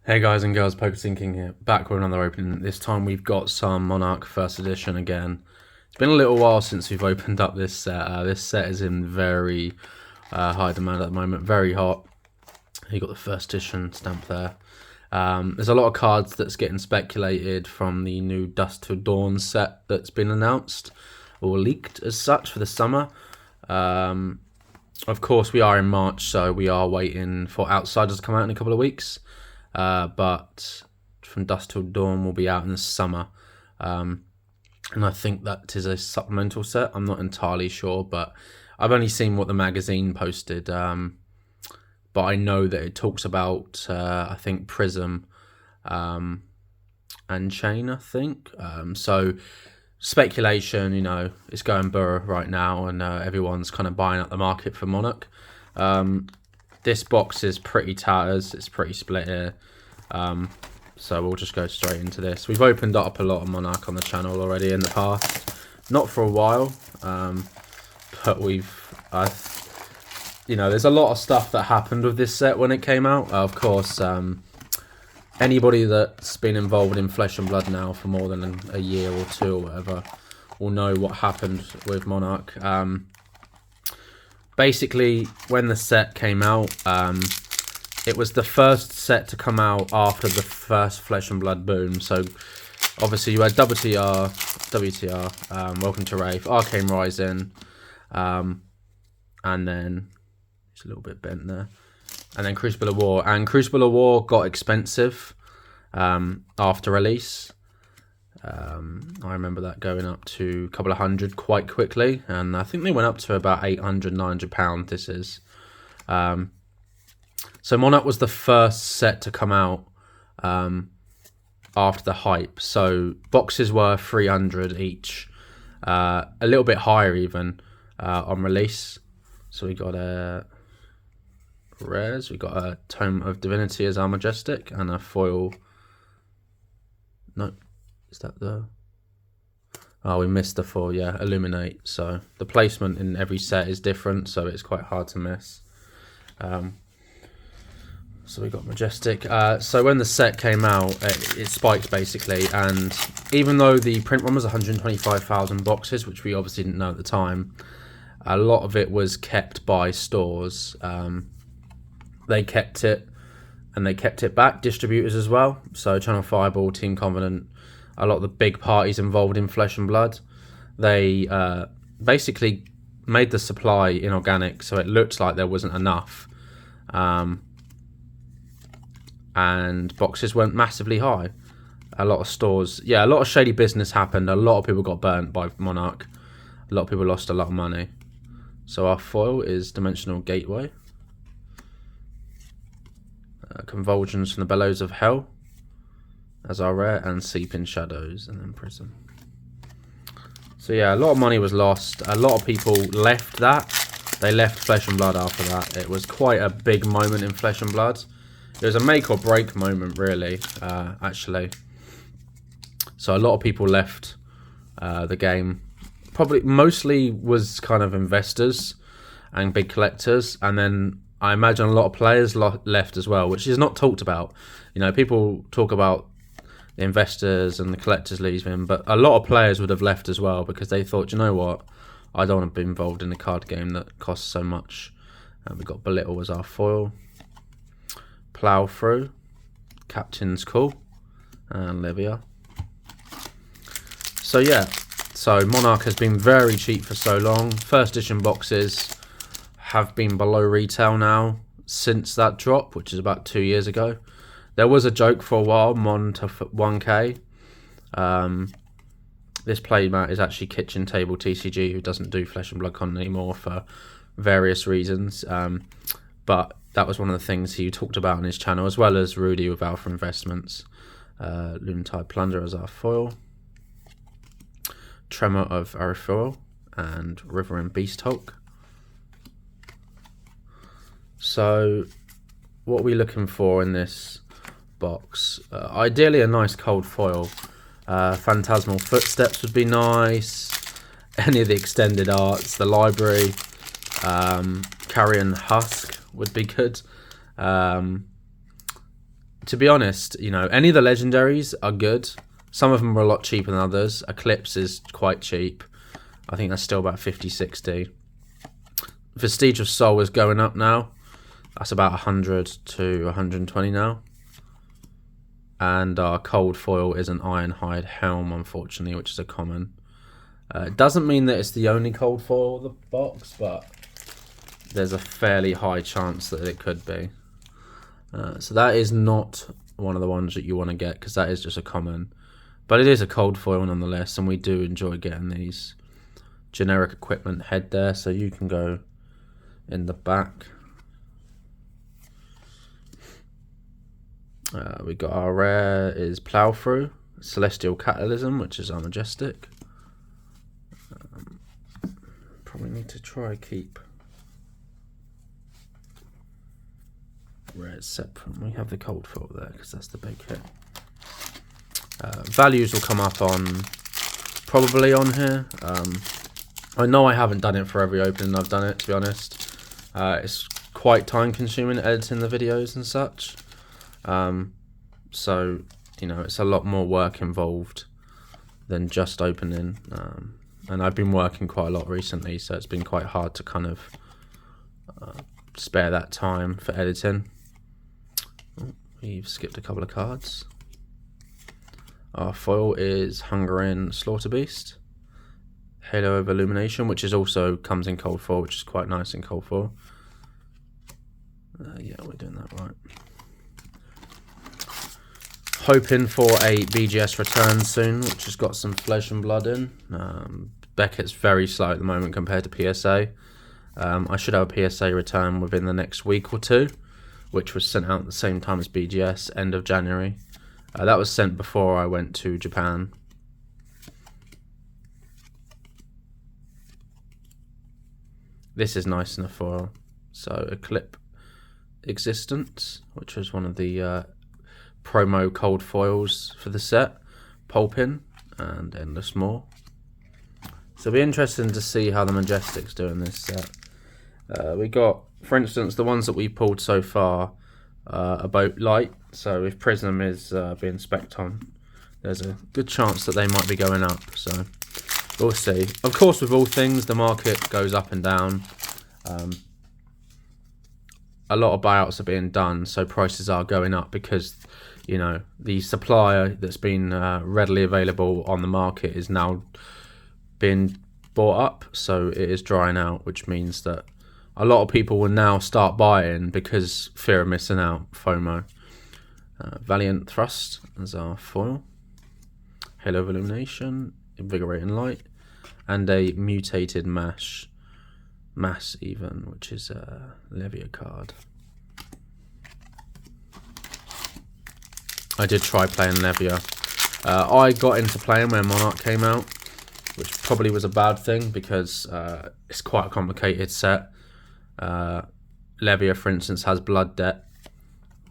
Hey guys and girls, Poker King here, back with another opening. This time we've got some Monarch First Edition again. It's been a little while since we've opened up this set. This set is in very high demand at the moment, very hot. You got the First Edition stamp there. There's a lot of cards that's getting speculated from the new Dusk Till Dawn set that's been announced, or leaked as such, for the summer. Of course, we are in March, so we are waiting for Outsiders to come out in a couple of weeks. But From Dusk Till Dawn will be out in the summer. And I think that is a supplemental set. I'm not entirely sure, but I've only seen what the magazine posted. But I know that it talks about, I think, Prism and Chain, I think. So speculation, it's going burr right now, and everyone's kind of buying up the market for Monarch. This box is pretty tatters. It's pretty split here. So we'll just go straight into this. We've opened up a lot of Monarch on the channel already in the past. Not for a while, but there's a lot of stuff that happened with this set when it came out. Of course, anybody that's been involved in Flesh and Blood now for more than a year or two or whatever will know what happened with Monarch. Basically, when the set came out, it was the first set to come out after the first Flesh and Blood boom. So, obviously, you had WTR, Welcome to Wraith, Arcane Rising, and then it's a little bit bent there, and then Crucible of War. And Crucible of War got expensive after release. I remember that going up to a couple of hundred quite quickly, and I think they went up to about £800, £900. This is so Monarch was the first set to come out after the hype. So boxes were 300 each, a little bit higher even on release. So we got a rares, we got a Tome of Divinity as our Majestic, and a foil. No. Is that the... Oh, we missed the four, yeah, Illuminate. So the placement in every set is different, so it's quite hard to miss. So we got Majestic. So when the set came out, it spiked basically, and even though the print run was 125,000 boxes, which we obviously didn't know at the time, a lot of it was kept by stores. They kept it, and they kept it back, distributors as well. So Channel Fireball, Team Covenant, a lot of the big parties involved in Flesh and Blood, they basically made the supply inorganic, so it looked like there wasn't enough. And boxes went massively high. A lot of stores, a lot of shady business happened. A lot of people got burnt by Monarch. A lot of people lost a lot of money. So our foil is Dimensional Gateway. Convulsions from the Bellows of Hell as our rare, and Seeping Shadows, and then Prism. So yeah, a lot of money was lost. A lot of people left that. They left Flesh and Blood after that. It was quite a big moment in Flesh and Blood. It was a make or break moment, really, actually. So a lot of people left the game. Probably mostly was kind of investors and big collectors, and then I imagine a lot of players left as well, which is not talked about. People talk about the investors and the collectors leaving, but a lot of players would have left as well because they thought, you know what, I don't want to be involved in a card game that costs so much. We got Belittle as our foil, Plow Through, Captain's Call, and Livia. So yeah, so Monarch has been very cheap for so long. First edition boxes have been below retail now since that drop, which is about 2 years ago. There was a joke for a while, Mon to 1k. This playmat is actually Kitchen Table TCG, who doesn't do Flesh and Blood Con anymore for various reasons. But that was one of the things he talked about on his channel, as well as Rudy with Alpha Investments. Lunatide Plunder as our foil. Tremor of Arefoil, and River and Beast Hulk. So, what are we looking for in this box? Ideally a nice cold foil. Phantasmal Footsteps would be nice. Any of the extended arts, the library, Carrion Husk would be good. to be honest, you know, any of the legendaries are good. Some of them are a lot cheaper than others. Eclipse is quite cheap. I think that's still about 50, 60. Vestige of Soul is going up now. That's about 100 to 120 now. And our cold foil is an Ironhide Helm, unfortunately, which is a common. It doesn't mean that it's the only cold foil of the box, but there's a fairly high chance that it could be. So that is not one of the ones that you want to get, because that is just a common. But it is a cold foil nonetheless, and we do enjoy getting these. Generic equipment head there, so you can go in the back. We got our rare is Plow Through, Celestial Catalysm, which is our majestic. Probably need to try keep rares separate. We have the cold foil there because that's the big hit. Values will come up on probably on here. I know I haven't done it for every opening I've done it, to be honest. It's quite time consuming editing the videos and such. So, you know, it's a lot more work involved than just opening. And I've been working quite a lot recently, so it's been quite hard to kind of spare that time for editing. Oh, we've skipped a couple of cards. Our foil is Hungering Slaughterbeast. Halo of Illumination, which is also comes in cold foil, which is quite nice in cold foil. Yeah, we're doing that right. Hoping for a BGS return soon, which has got some flesh and blood in. Beckett's very slow at the moment compared to PSA. I should have a PSA return within the next week or two, which was sent out at the same time as BGS, end of January. That was sent before I went to Japan. This is nice in a foil. So Eclipse Existence, which was one of the promo cold foils for the set. Pulpin and Endless More. So it'll be interesting to see how the Majestic's doing this set. We got, for instance, the ones that we pulled so far are both light. So if Prism is being spec'd on, there's a good chance that they might be going up. So we'll see. Of course, with all things, the market goes up and down. A lot of buyouts are being done, so prices are going up because, you know, the supplier that's been readily available on the market is now being bought up, so it is drying out, which means that a lot of people will now start buying because fear of missing out, FOMO. Valiant Thrust as our foil. Halo of Illumination, Invigorating Light, and a Mutated Mass even, which is a Levia card. I did try playing Levia. I got into playing when Monarch came out, which probably was a bad thing because it's quite a complicated set. Levia, for instance, has Blood Debt,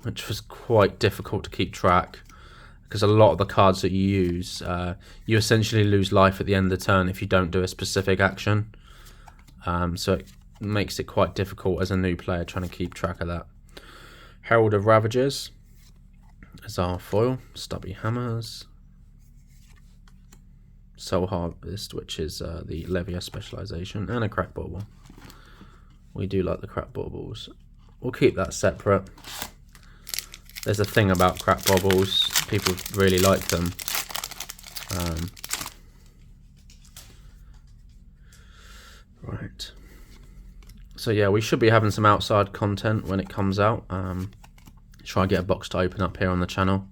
which was quite difficult to keep track because a lot of the cards that you use, you essentially lose life at the end of the turn if you don't do a specific action. So it makes it quite difficult as a new player trying to keep track of that. Herald of Ravagers is our foil. Stubby Hammers. Soul Harvest, which is the Levia specialization, and a Crack Bauble. We do like the Crack Baubles. We'll keep that separate. There's a thing about Crack Baubles. People really like them. Right. So yeah, we should be having some outside content when it comes out. Try and get a box to open up here on the channel.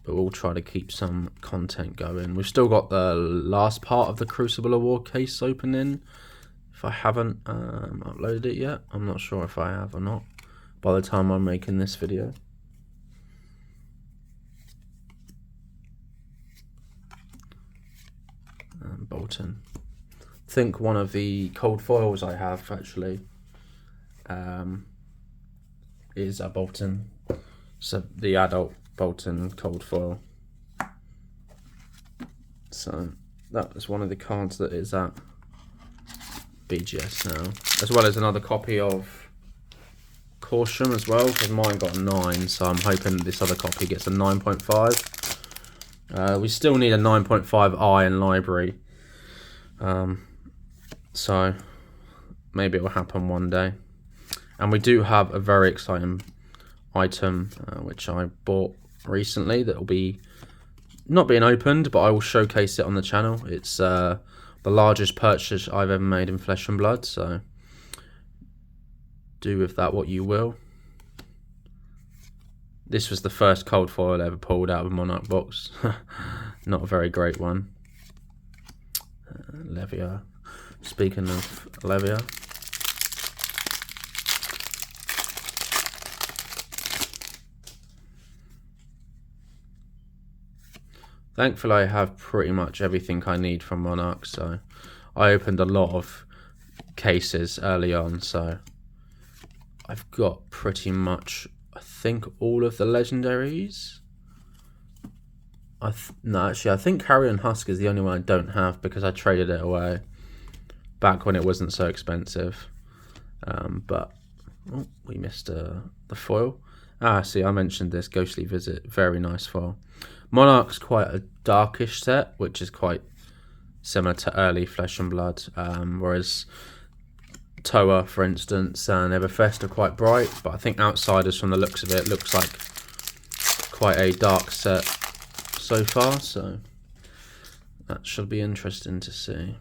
But we'll try to keep some content going. We've still got the last part of the Crucible Award case opening. If I haven't uploaded it yet, I'm not sure if I have or not by the time I'm making this video. Bolton. I think one of the cold foils I have actually is a Bolton. So the adult Bolton cold foil. So that was one of the cards that is at BGS now, as well as another copy of caution as well, because mine got a 9, so I'm hoping this other copy gets a 9.5. We still need a 9.5i in library, so maybe it will happen one day. And we do have a very exciting item which I bought recently that will be not being opened, but I will showcase it on the channel. It's the largest purchase I've ever made in Flesh and Blood, so do with that what you will. This was the first cold foil I ever pulled out of a Monarch box. Not a very great one. Levia. Speaking of Levia, thankfully I have pretty much everything I need from Monarch, so I opened a lot of cases early on, so I've got pretty much, I think, all of the legendaries. No, actually, I think Carrion Husk is the only one I don't have because I traded it away back when it wasn't so expensive. But oh, we missed the foil. See, I mentioned this Ghostly Visit, very nice foil. Monarch's quite a darkish set, which is quite similar to early Flesh and Blood, whereas Toa, for instance, and Everfest are quite bright, but I think Outsiders, from the looks of it, looks like quite a dark set so far, so that should be interesting to see.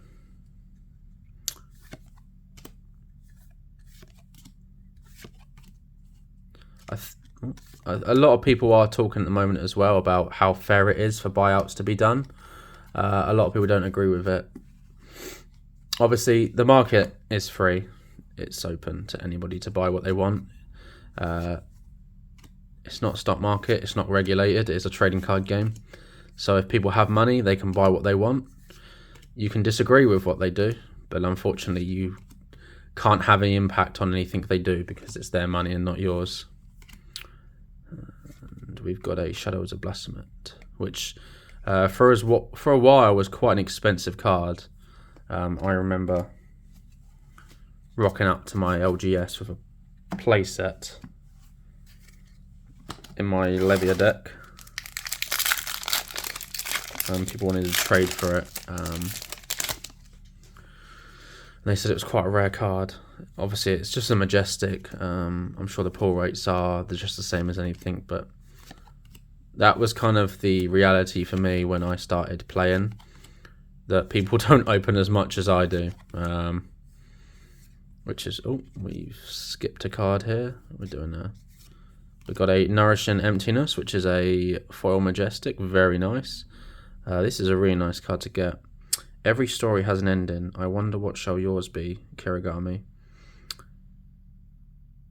A lot of people are talking at the moment as well about how fair it is for buyouts to be done. A lot of people don't agree with it. Obviously, the market is free. It's open to anybody to buy what they want. It's not a stock market. It's not regulated. It's a trading card game. So if people have money, they can buy what they want. You can disagree with what they do, but unfortunately, you can't have any impact on anything they do because it's their money and not yours. And we've got a Shadows of Blasphemous, which for a while was quite an expensive card. I remember rocking up to my LGS with a playset in my Levia deck. People wanted to trade for it. They said it was quite a rare card. Obviously, it's just a Majestic. I'm sure the pull rates they're just the same as anything, but that was kind of the reality for me when I started playing, that people don't open as much as I do. Which is, oh, we've skipped a card here. We're doing we've got a Nourishing Emptiness, which is a foil Majestic, very nice. This is a really nice card to get. Every story has an ending. I wonder what shall yours be, Kirigami.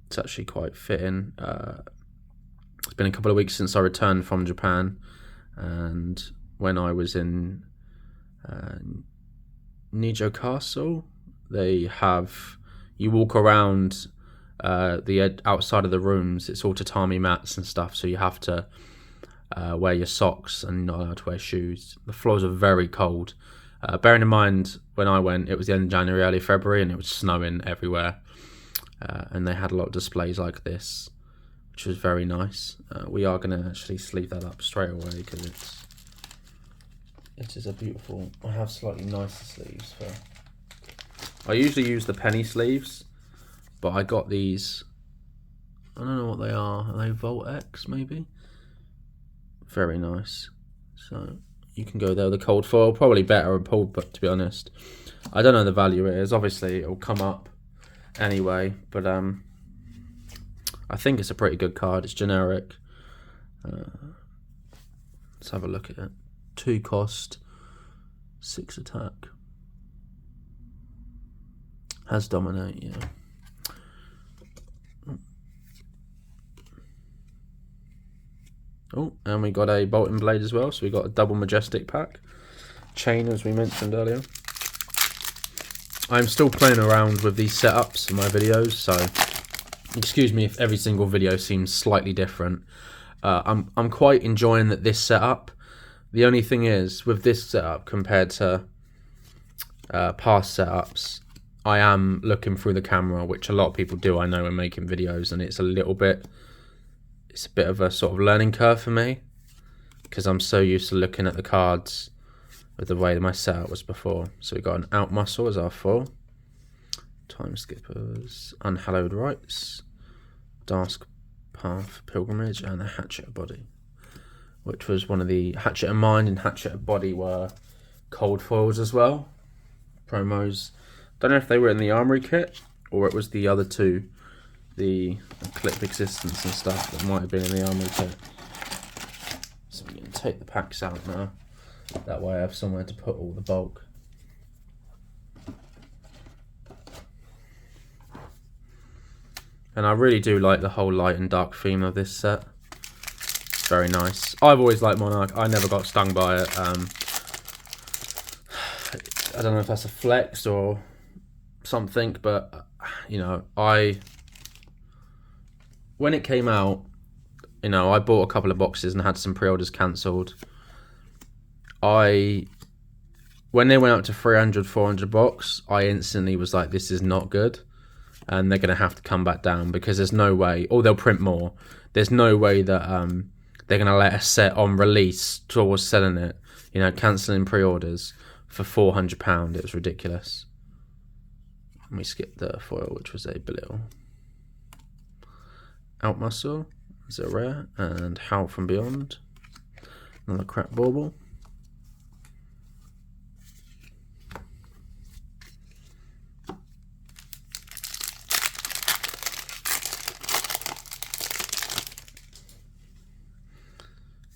It's actually quite fitting. It's been a couple of weeks since I returned from Japan, and when I was in Nijo Castle, they have, you walk around the outside of the rooms. It's all tatami mats and stuff, so you have to wear your socks and not allowed to wear shoes. The floors are very cold. Bearing in mind, when I went, it was the end of January, early February, and it was snowing everywhere. And they had a lot of displays like this, which was very nice. We are going to actually sleeve that up straight away because it is a beautiful. I have slightly nicer sleeves for. I usually use the penny sleeves, but I got these. I don't know what they are. Are they Volt X maybe? Very nice. So you can go there with the cold foil. Probably better a pulled, but to be honest, I don't know the value it is. Obviously, it'll come up anyway, but I think it's a pretty good card. It's generic. Let's have a look at it. 2 cost, 6 attack. Has Dominate, yeah. Oh, and we got a Bolting Blade as well, so we got a double Majestic pack. Chain, as we mentioned earlier. I'm still playing around with these setups in my videos, so excuse me if every single video seems slightly different. I'm quite enjoying this setup. The only thing is, with this setup compared to past setups, I am looking through the camera, which a lot of people do, I know, when making videos, and it's a bit of a sort of learning curve for me, because I'm so used to looking at the cards with the way my setup was before. So we got an Out Muscle as our 4, Time Skippers, Unhallowed Rites, Dark Path Pilgrimage, and the Hatchet of Body, which was one of the Hatchet of Mind and Hatchet of Body were cold foils as well. Promos. Don't know if they were in the Armory kit or it was the other two, the Clip Existence and stuff, that might have been in the Armory kit. So we're going to take the packs out now. That way I have somewhere to put all the bulk. And I really do like the whole light and dark theme of this set. It's very nice. I've always liked Monarch. I never got stung by it. I don't know if that's a flex or something, but you know, when it came out, you know, I bought a couple of boxes and had some pre-orders cancelled. When they went up to 300, 400 bucks, I instantly was like, this is not good, and they're gonna have to come back down, because there's no way, or they'll print more. There's no way that they're gonna let a set on release towards selling it, you know, cancelling pre-orders for £400. It was ridiculous. And we skipped the foil, which was a Belittle. Out Muscle is a rare, and Howl from Beyond, another crap bauble.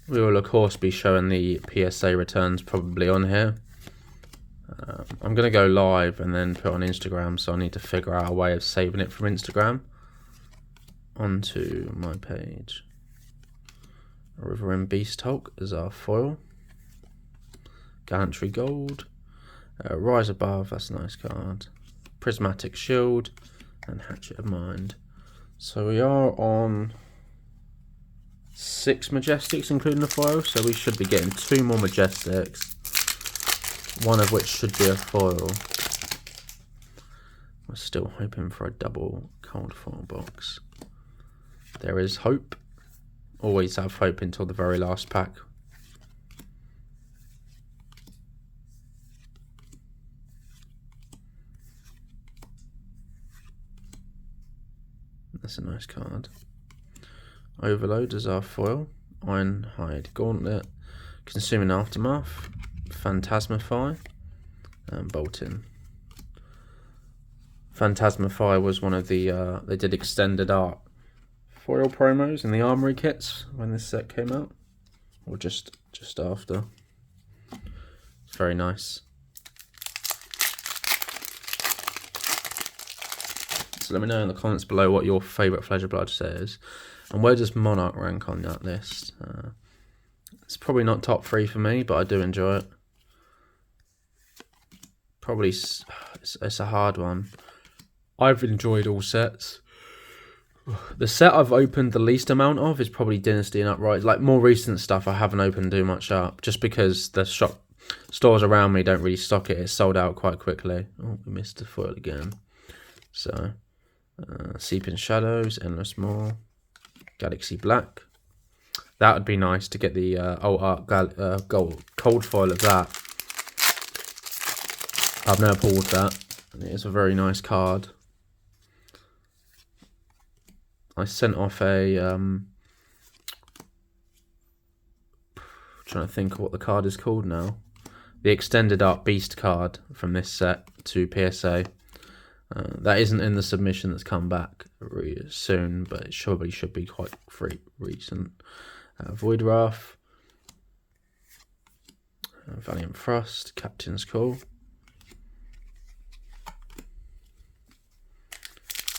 We will of course be showing the PSA returns probably on here. I'm going to go live and then put on Instagram, so I need to figure out a way of saving it from Instagram onto my page. Riverend Beast Hulk is our foil. Gallantry Gold. Rise Above, that's a nice card. Prismatic Shield and Hatchet of Mind. So we are on 6 Majestics including the foil, so we should be getting 2 more Majestics. One of which should be a foil. We're still hoping for a double cold foil box. There is hope. Always have hope until the very last pack. That's a nice card. Overload is our foil. Ironhide Gauntlet. Consuming Aftermath. Phantasmify and Bolton. Phantasmify was one of the they did extended art foil promos in the Armory kits when this set came out, or just after. It's very nice. So let me know in the comments below what your favourite Flesh of Blood set is, and where does Monarch rank on that list. It's probably not top 3 for me, but I do enjoy it. Probably it's a hard one. I've enjoyed all sets. The set I've opened the least amount of is probably Dynasty and Upright. Like more recent stuff I haven't opened too much up, just because the stores around me don't really stock it. It's sold out quite quickly. Oh, we missed the foil again. So Seeping Shadows, Endless Maw, Galaxy Black. That would be nice to get the Alt Art cold foil of that. I've never pulled that, and it is a very nice card. I sent off a trying to think of what the card is called now. The Extended Art Beast card from this set to PSA. That isn't in the submission that's come back soon, but it probably should be quite recent. Void Wrath, Valiant Thrust, Captain's Call.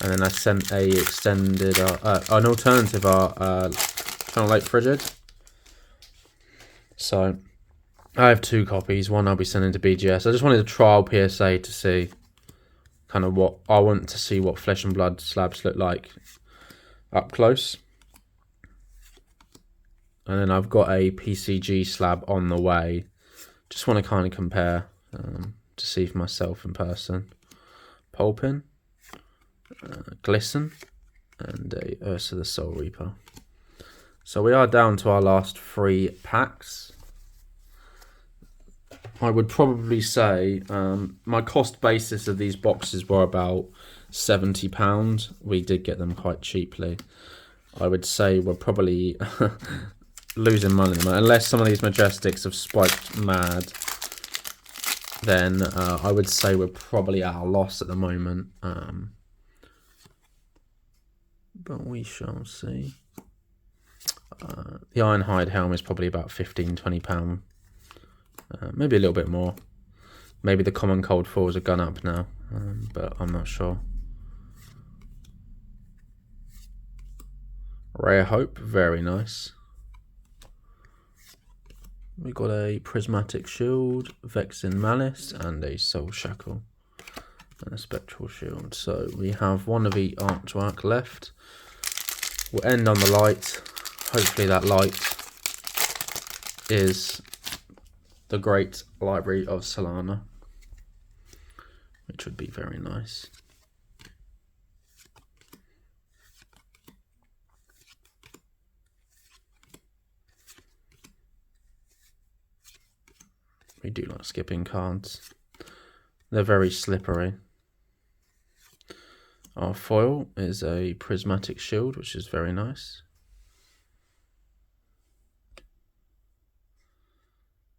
And then I sent an alternative art, Channel Lake Frigid. So I have 2 copies. One I'll be sending to BGS. I just wanted to trial PSA to see kind of what I want to see, what Flesh and Blood slabs look like up close. And then I've got a PCG slab on the way. Just want to kind of compare to see for myself in person. Pulpin, Glisten, and a Ursa the Soul Reaper. So we are down to our last 3 packs. I would probably say my cost basis of these boxes were about £70. We did get them quite cheaply. I would say we're probably losing money, unless some of these Majestics have spiked mad. Then I would say we're probably at a loss at the moment. But we shall see. The Ironhide helm is probably about £15–20. Maybe a little bit more. Maybe the common cold foils are gone up now, but I'm not sure. Rare Hope, very nice. We got a Prismatic Shield, Vexing Malice, and a Soul Shackle, and a Spectral Shield. So we have one of each artwork left. We'll end on the light. Hopefully that light is the Great Library of Solana, which would be very nice. We do like skipping cards. They're very slippery. Our foil is a Prismatic Shield, which is very nice.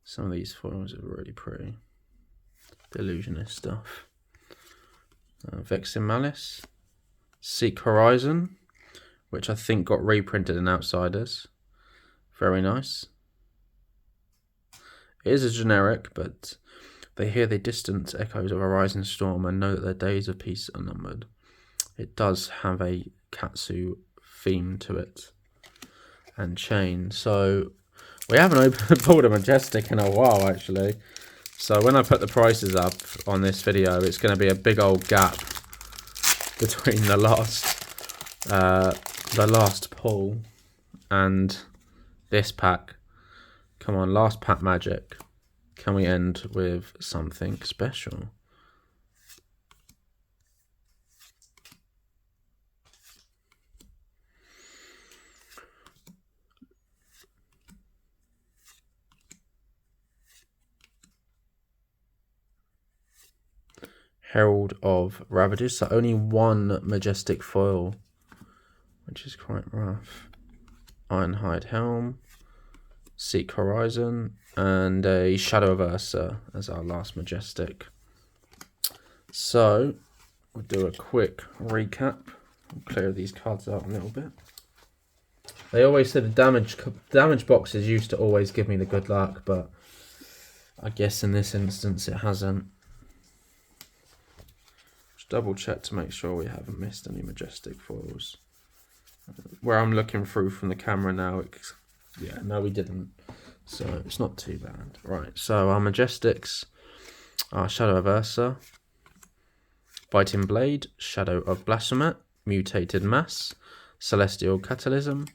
Some of these foils are really pretty. The Illusionist stuff. Vexing Malice. Seek Horizon, which I think got reprinted in Outsiders. Very nice. It is a generic, but they hear the distant echoes of a rising storm and know that their days of peace are numbered. It does have a Katsu theme to it. And chain. So we haven't pulled a Majestic in a while, actually. So when I put the prices up on this video, it's going to be a big old gap between the last pull and this pack. Come on, last pack magic. Can we end with something special? Herald of Ravages. So only one Majestic foil, which is quite rough. Ironhide Helm. Seek Horizon, and a Shadow of Ursa as our last Majestic. So we'll do a quick recap. I'll clear these cards out a little bit. They always said the damage boxes used to always give me the good luck, but I guess in this instance it hasn't. Just double check to make sure we haven't missed any Majestic foils. Where I'm looking through from the camera now, yeah, no, we didn't. So it's not too bad. Right, so our Majestics are Shadow of Ursa, Biting Blade, Shadow of Blasphemous, Mutated Mass, Celestial Catalysm,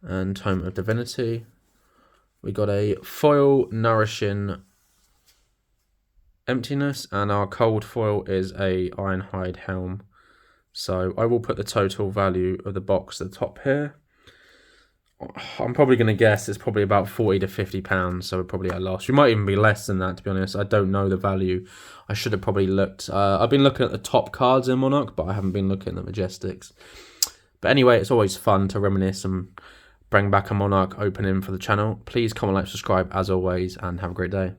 and Tome of Divinity. We got a foil Nourishing Emptiness, and our cold foil is a Ironhide Helm. So I will put the total value of the box at the top here. I'm probably going to guess it's probably about £40 to £50, so we're probably at a loss. We might even be less than that, to be honest. I don't know the value. I should have probably looked. I've been looking at the top cards in Monarch, but I haven't been looking at the Majestics. But anyway, it's always fun to reminisce and bring back a Monarch opening for the channel. Please comment, like, subscribe as always, and have a great day.